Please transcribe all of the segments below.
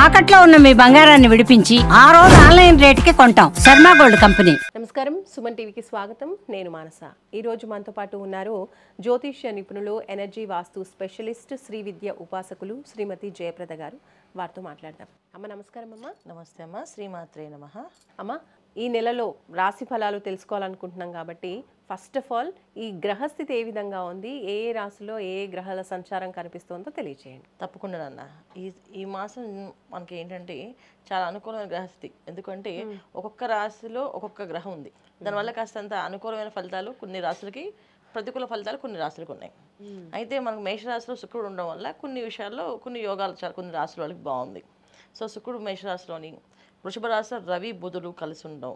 తాకట్లో ఉన్న మీ బంగారాన్ని విడిపించి ఆ రోజు ఆన్లైన్ రేటుకి కొంటాం. Sharma gold company. నమస్కారం, సుమన్ టీవీకి స్వాగతం. నేను మానస. ఈ రోజు మనతో పాటు ఉన్నారు జ్యోతిష్య నిపుణులు, ఎనర్జీ వాస్తు స్పెషలిస్ట్, శ్రీ విద్య ఉపాసకులు శ్రీమతి జయప్రద గారు. వారితో మాట్లాడదాం. అమ్మ నమస్కారం. అమ్మ నమస్తే అమ్మ. శ్రీమాత్రే నమః. అమ్మ, ఈ నెలలో రాశి ఫలాలు తెలుసుకోవాలనుకుంటున్నాం కాబట్టి ఫస్ట్ ఆఫ్ ఆల్ ఈ గ్రహస్థితి ఏ విధంగా ఉంది, ఏ ఏ రాశిలో ఏ ఏ గ్రహాల సంచారం కనిపిస్తుందో తెలియచేయండి. తప్పకుండా నాన్న. ఈ మాసం మనకి ఏంటంటే చాలా అనుకూలమైన గ్రహస్థితి. ఎందుకంటే ఒక్కొక్క రాశిలో ఒక్కొక్క గ్రహం ఉంది. దానివల్ల కాస్తంత అనుకూలమైన ఫలితాలు కొన్ని రాశులకి, ప్రతికూల ఫలితాలు కొన్ని రాశులకు ఉన్నాయి. అయితే మనకు మేషరాశిలో శుక్రుడు ఉండడం వల్ల కొన్ని విషయాల్లో కొన్ని యోగాలు చాలా కొన్ని రాశుల వాళ్ళకి బాగుంది. సో శుక్రుడు మేషరాశిలోని, వృషభ రాశిలో రవి బుధుడు కలిసి ఉండడం,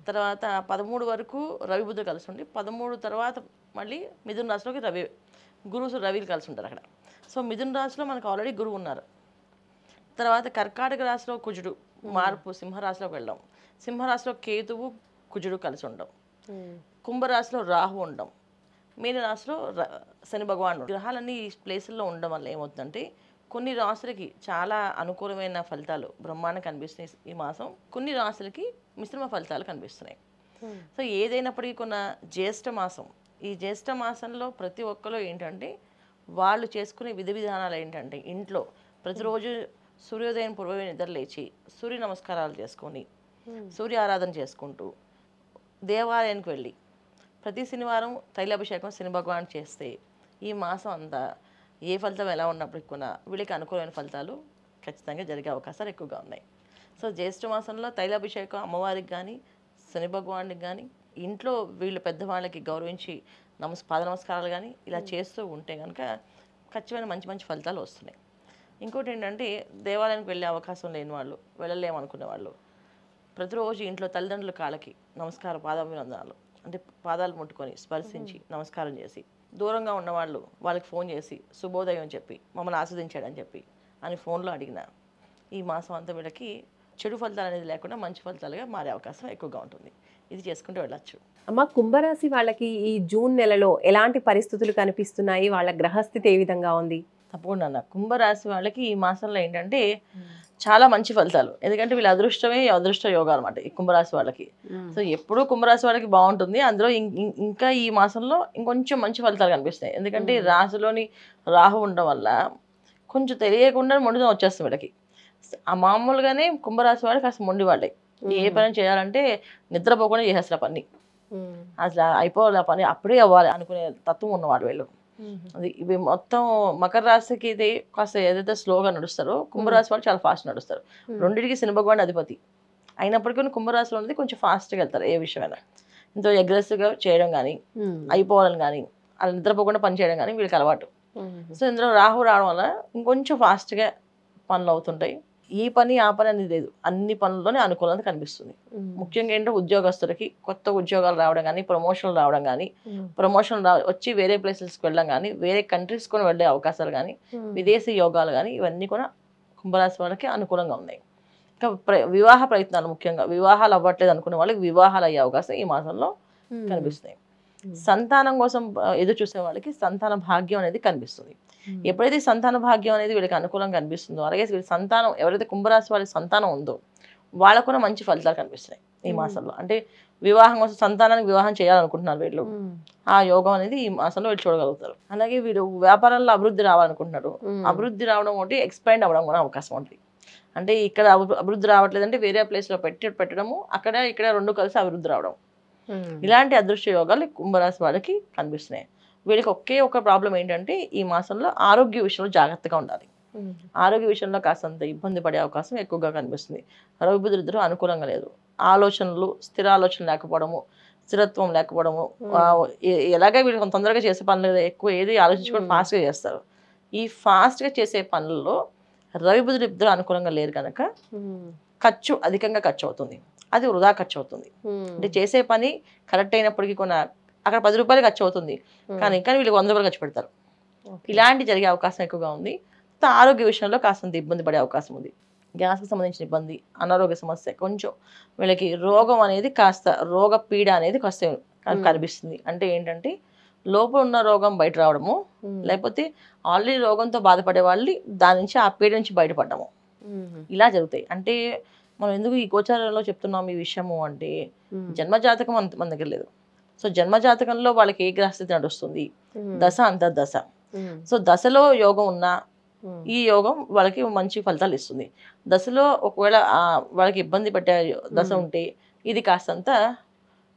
తర్వాత 13 వరకు రవి బుధుడు కలిసి ఉండి 13 తర్వాత మళ్ళీ మిథున రాశిలోకి రవిలు కలిసి ఉంటారు అక్కడ. సో మిథున రాశిలో మనకు ఆల్రెడీ గురువు ఉన్నారు. తర్వాత కర్కాటక రాశిలో కుజుడు మార్పు సింహరాశిలోకి వెళ్ళడం, సింహరాశిలో కేతువు కుజుడు కలిసి ఉండడం, కుంభరాశిలో రాహు ఉండడం, మీన రాశిలో శని భగవానుడు. గ్రహాలన్నీ ఈ ప్లేసుల్లో ఉండడం వల్ల ఏమవుతుందంటే కొన్ని రాశులకి చాలా అనుకూలమైన ఫలితాలు బ్రహ్మాండం కనిపిస్తున్నాయి ఈ మాసం. కొన్ని రాశులకి మిశ్రమ ఫలితాలు కనిపిస్తున్నాయి. సో ఏదైనప్పటికీ కొన్న జ్యేష్ఠ మాసం, ఈ జ్యేష్ఠ మాసంలో ప్రతి ఒక్కరు ఏంటంటే వాళ్ళు చేసుకునే విధి విధానాలు ఏంటంటే ఇంట్లో ప్రతిరోజు సూర్యోదయం పూర్వమే నిద్ర లేచి సూర్య నమస్కారాలు చేసుకొని సూర్య ఆరాధన చేసుకుంటూ దేవాలయానికి వెళ్ళి ప్రతి శనివారం తైలాభిషేకం శని భగవాన్ చేస్తే ఈ మాసం అంతా ఏ ఫలితం ఎలా ఉన్నప్పటికీ కూడా వీళ్ళకి అనుకూలమైన ఫలితాలు ఖచ్చితంగా జరిగే అవకాశాలు ఎక్కువగా ఉన్నాయి. సో జ్యేష్ఠ మాసంలో తైలాభిషేకం అమ్మవారికి కానీ శని భగవానికి కానీ ఇంట్లో వీళ్ళు పెద్దవాళ్ళకి గౌరవించి పాద నమస్కారాలు కానీ ఇలా చేస్తూ ఉంటే కనుక ఖచ్చితమైన మంచి మంచి ఫలితాలు వస్తున్నాయి. ఇంకోటి ఏంటంటే దేవాలయానికి వెళ్ళే అవకాశం లేని వాళ్ళు, వెళ్ళలేమనుకునే వాళ్ళు ప్రతిరోజు ఇంట్లో తల్లిదండ్రుల కాళ్ళకి పాదాభివందనాలు అంటే పాదాలు ముట్టుకొని స్పర్శించి నమస్కారం చేసి, దూరంగా ఉన్నవాళ్ళు వాళ్ళకి ఫోన్ చేసి శుభోదయం చెప్పి మమ్మల్ని ఆస్వాదించాడని చెప్పి అని ఫోన్లో అడిగిన ఈ మాసం అంతా వీళ్ళకి చెడు ఫలితాలు అనేది లేకుండా మంచి ఫలితాలుగా మారే అవకాశం ఎక్కువగా ఉంటుంది. ఇది చేసుకుంటూ వెళ్ళచ్చు. అమ్మ, కుంభరాశి వాళ్ళకి ఈ జూన్ నెలలో ఎలాంటి పరిస్థితులు కనిపిస్తున్నాయి? వాళ్ళ గ్రహస్థితి ఏ విధంగా ఉంది? తప్పకుండా అన్న. కుంభరాశి వాళ్ళకి ఈ మాసంలో ఏంటంటే చాలా మంచి ఫలితాలు. ఎందుకంటే వీళ్ళ అదృష్ట యోగాలు అనమాట ఈ కుంభరాశి వాళ్ళకి. సో ఎప్పుడూ కుంభరాశి వాళ్ళకి బాగుంటుంది. అందులో ఇంకా ఈ మాసంలో ఇంకొంచెం మంచి ఫలితాలు కనిపిస్తాయి. ఎందుకంటే రాశిలోని రాహు ఉండడం వల్ల కొంచెం తెలియకుండా మొండిదనం వచ్చేస్తుంది వీళ్ళకి. ఆ మామూలుగానే కుంభరాశి వాళ్ళు కాస్త మొండి వాళ్ళే. ఏ పని చేయాలంటే నిద్రపోకుండా చేసేస్తారు పని. అసలు అయిపోవాలి ఆ పని, అప్పుడే అవ్వాలి అనుకునే తత్వం ఉన్నవాడు వీళ్ళు. అది ఇవి మొత్తం మకర రాశికి ఇది కాస్త ఏదైతే స్లోగా నడుస్తారో కుంభరాశి వాళ్ళు చాలా ఫాస్ట్ నడుస్తారు. రెండింటికి శని భగవాన్ అధిపతి అయినప్పటికీ కుంభరాశిలో ఉన్నది కొంచెం ఫాస్ట్గా వెళ్తారు. ఏ విషయమైనా ఎంతో అగ్రెసివ్గా చేయడం కానీ, అయిపోవాలని కానీ, అలా నిద్రపోకుండా పని చేయడం కానీ వీళ్ళకి అలవాటు. సో ఇందులో రాహు రావడం వల్ల ఇంకొంచెం ఫాస్ట్గా పనులు అవుతుంటాయి. ఈ పని ఆ పని అనేది లేదు, అన్ని పనుల్లోనే అనుకూలత కనిపిస్తుంది. ముఖ్యంగా ఏంటంటే ఉద్యోగస్తులకి కొత్త ఉద్యోగాలు రావడం కానీ, ప్రమోషన్లు రావడం కానీ, వచ్చి వేరే ప్లేసెస్కి వెళ్ళడం కానీ, వేరే కంట్రీస్ కూడా వెళ్ళే అవకాశాలు కానీ, విదేశీ యోగాలు కానీ ఇవన్నీ కూడా కుంభరాశి వాళ్ళకి అనుకూలంగా ఉన్నాయి. ఇంకా వివాహ ప్రయత్నాలు, ముఖ్యంగా వివాహాలు అవ్వట్లేదు అనుకునే వాళ్ళకి వివాహాలు అయ్యే అవకాశం ఈ మాసంలో కనిపిస్తున్నాయి. సంతానం కోసం ఎదురు చూసే వాళ్ళకి సంతాన భాగ్యం అనేది కనిపిస్తుంది. ఎప్పుడైతే సంతాన భాగ్యం అనేది వీళ్ళకి అనుకూలంగా కనిపిస్తుందో, అలాగే వీళ్ళ సంతానం ఎవరైతే కుంభరాశి వాళ్ళకి సంతానం ఉందో వాళ్ళకు కూడా మంచి ఫలితాలు కనిపిస్తున్నాయి ఈ మాసంలో. అంటే వివాహం కోసం సంతానానికి వివాహం చేయాలనుకుంటున్నారు వీళ్ళు, ఆ యోగం అనేది ఈ మాసంలో వీళ్ళు చూడగలుగుతారు. అలాగే వీళ్ళు వ్యాపారంలో అభివృద్ధి రావాలనుకుంటున్నారు. అభివృద్ధి రావడం ఒకటి, ఎక్స్పాండ్ అవ్వడం కూడా అవకాశం ఉంటుంది. అంటే ఇక్కడ అభివృద్ధి రావట్లేదంటే వేరే ప్లేస్లో పెట్టడము, అక్కడ ఇక్కడ రెండు కలిసి అభివృద్ధి రావడం, ఇలాంటి అదృష్ట యోగాలు కుంభరాశి వాళ్ళకి కనిపిస్తున్నాయి. వీళ్ళకి ఒకే ఒక ప్రాబ్లం ఏంటంటే ఈ మాసంలో ఆరోగ్య విషయంలో జాగ్రత్తగా ఉండాలి. ఆరోగ్య విషయంలో కాస్తంత ఇబ్బంది పడే అవకాశం ఎక్కువగా కనిపిస్తుంది. రవి బుధులు ఇద్దరు అనుకూలంగా లేదు. ఆలోచనలు, స్థిర ఆలోచన లేకపోవడము, స్థిరత్వం లేకపోవడము, ఎలాగే వీళ్ళు కొంత తొందరగా చేసే పనులు ఎక్కువ ఏది ఆలోచించుకొని ఫాస్ట్గా చేస్తారు. ఈ ఫాస్ట్గా చేసే పనుల్లో రవి బుధులు ఇద్దరు అనుకూలంగా లేరు కనుక అధికంగా ఖర్చు అవుతుంది. అది వృధా ఖర్చు అవుతుంది. అంటే చేసే పని కరెక్ట్ అయినప్పటికీ కూడా అక్కడ 10 రూపాయలు ఖర్చు అవుతుంది, కానీ వీళ్ళకి 100 రూపాయలు ఖర్చు పెడతారు. ఇలాంటి జరిగే అవకాశం ఎక్కువగా ఉంది. ఆరోగ్య విషయంలో కాస్తంత ఇబ్బంది పడే అవకాశం ఉంది. గ్యాస్కి సంబంధించిన ఇబ్బంది, అనారోగ్య సమస్య, కొంచెం వీళ్ళకి రోగం అనేది రోగ పీడ అనేది కాస్త కనిపిస్తుంది. అంటే ఏంటంటే లోపల ఉన్న రోగం బయట రావడము, లేకపోతే ఆల్రెడీ రోగంతో బాధపడే వాళ్ళు దాని నుంచి ఆ పీడ నుంచి బయటపడము, ఇలా జరుగుతాయి. అంటే మనం ఎందుకు ఈ గోచారంలో చెప్తున్నాం ఈ విషయము అంటే జన్మజాతకం అంత మన దగ్గర లేదు. సో జన్మజాతకంలో వాళ్ళకి ఏ గ్రహస్థితి నడుస్తుంది, దశ అంతర్దశ. సో దశలో యోగం ఉన్నా ఈ యోగం వాళ్ళకి మంచి ఫలితాలు ఇస్తుంది. దశలో ఒకవేళ వాళ్ళకి ఇబ్బంది పెట్టే దశ ఉంటే ఇది కాస్తంత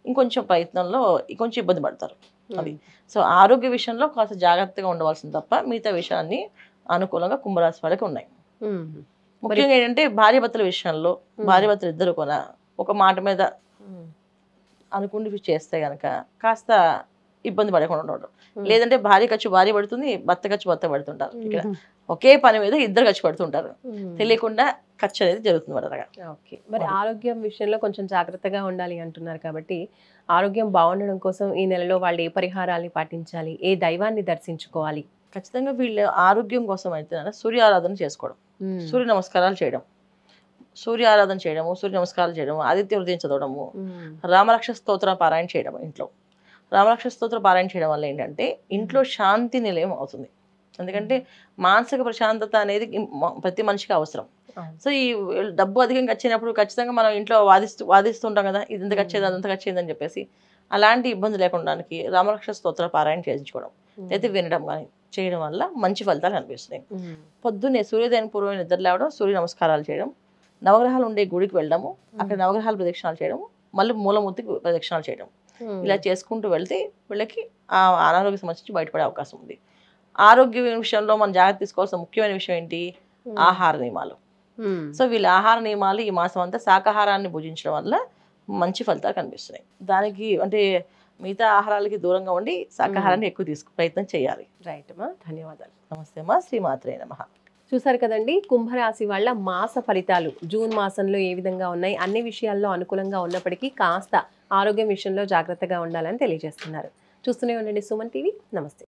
ఇంకొంచెం ప్రయత్నంలో ఇంకొంచెం ఇబ్బంది పడతారు అది. సో ఆరోగ్య విషయంలో కాస్త జాగ్రత్తగా ఉండవలసింది తప్ప మిగతా విషయాన్ని అనుకూలంగా కుంభరాశి వాళ్ళకి ఉన్నాయి. ముఖ్యంగా ఏంటంటే భార్యాభర్తల విషయంలో భార్యాభర్తలు ఇద్దరు కూడా ఒక మాట మీద అనుకుని చేస్తే గనక కాస్త ఇబ్బంది పడకుండా ఉండడం. లేదంటే భార్య ఖర్చు భార్య పడుతుంది, భర్త ఖర్చు భర్త పడుతుంటారు. ఇక్కడ ఒకే పని మీద ఇద్దరు ఖర్చు పడుతుంటారు, తెలియకుండా ఖర్చు అనేది జరుగుతుంది వాళ్ళగా. ఓకే, మరి ఆరోగ్యం విషయంలో కొంచెం జాగ్రత్తగా ఉండాలి అంటున్నారు కాబట్టి ఆరోగ్యం బాగుండడం కోసం ఈ నెలలో వాళ్ళు ఏ పరిహారాన్ని పాటించాలి, ఏ దైవాన్ని దర్శించుకోవాలి? ఖచ్చితంగా వీళ్ళు ఆరోగ్యం కోసం అయితే సూర్యారాధన చేసుకోవడం, సూర్య నమస్కారాలు చేయడం, సూర్య ఆరాధన చేయడము, సూర్య నమస్కారాలు చేయడము, ఆదిత్య హృదయం చదవడము, రామరక్ష స్తోత్ర పారాయణ చేయడం. ఇంట్లో రామరక్ష స్తోత్ర పారాయణ చేయడం వల్ల ఏంటంటే ఇంట్లో శాంతి నిలయం అవుతుంది. ఎందుకంటే మానసిక ప్రశాంతత అనేది ప్రతి మనిషికి అవసరం. సో ఈ డబ్బు అధికంగా వచ్చినప్పుడు ఖచ్చితంగా మనం ఇంట్లో వాదిస్తుంటాం కదా, ఇది ఇంత ఖర్చేది అదంత ఖర్చేది అని చెప్పేసి. అలాంటి ఇబ్బంది లేకుండానికి రామరక్ష స్తోత్ర పారాయణ చేయించుకోవడం అయితే వినడం కానీ చేయడం వల్ల మంచి ఫలితాలు కనిపిస్తున్నాయి. పొద్దున్నే సూర్యోదయం పూర్వం నిద్ర లేవడం, సూర్య నమస్కారాలు చేయడం, నవగ్రహాలు ఉండే గుడికి వెళ్ళడము, అక్కడ నవగ్రహాలు ప్రదక్షిణాలు చేయడం, మళ్ళీ మూలమూర్తికి ప్రదక్షిణాలు చేయడం. ఇలా చేసుకుంటూ వెళ్తే వీళ్ళకి ఆ అనారోగ్య సమస్య నుంచి బయటపడే అవకాశం ఉంది. ఆరోగ్య విషయంలో మనం జాగ్రత్త తీసుకోవాల్సిన ముఖ్యమైన విషయం ఏంటి? ఆహార నియమాలు. సో వీళ్ళ ఆహార నియమాలు ఈ మాసం అంతా శాకాహారాన్ని భుజించడం వల్ల మంచి ఫలితాలు కనిపిస్తున్నాయి. దానికి అంటే మిగతా ఆహారాలకి దూరంగా ఉండి శాకాహారాన్ని ఎక్కువ ప్రయత్నం చేయాలి. రైట్ అమ్మా, ధన్యవాదాలు. నమస్తే అమ్మా, శ్రీమాత్రే నమః. చూసారు కదండి, కుంభరాశి వాళ్ళ మాస ఫలితాలు జూన్ మాసంలో ఏ విధంగా ఉన్నాయి, అన్ని విషయాల్లో అనుకూలంగా ఉన్నప్పటికీ కాస్త ఆరోగ్యం విషయంలో జాగ్రత్తగా ఉండాలని తెలియజేస్తున్నారు. చూస్తూనే ఉండండి సుమన్ టీవీ. నమస్తే.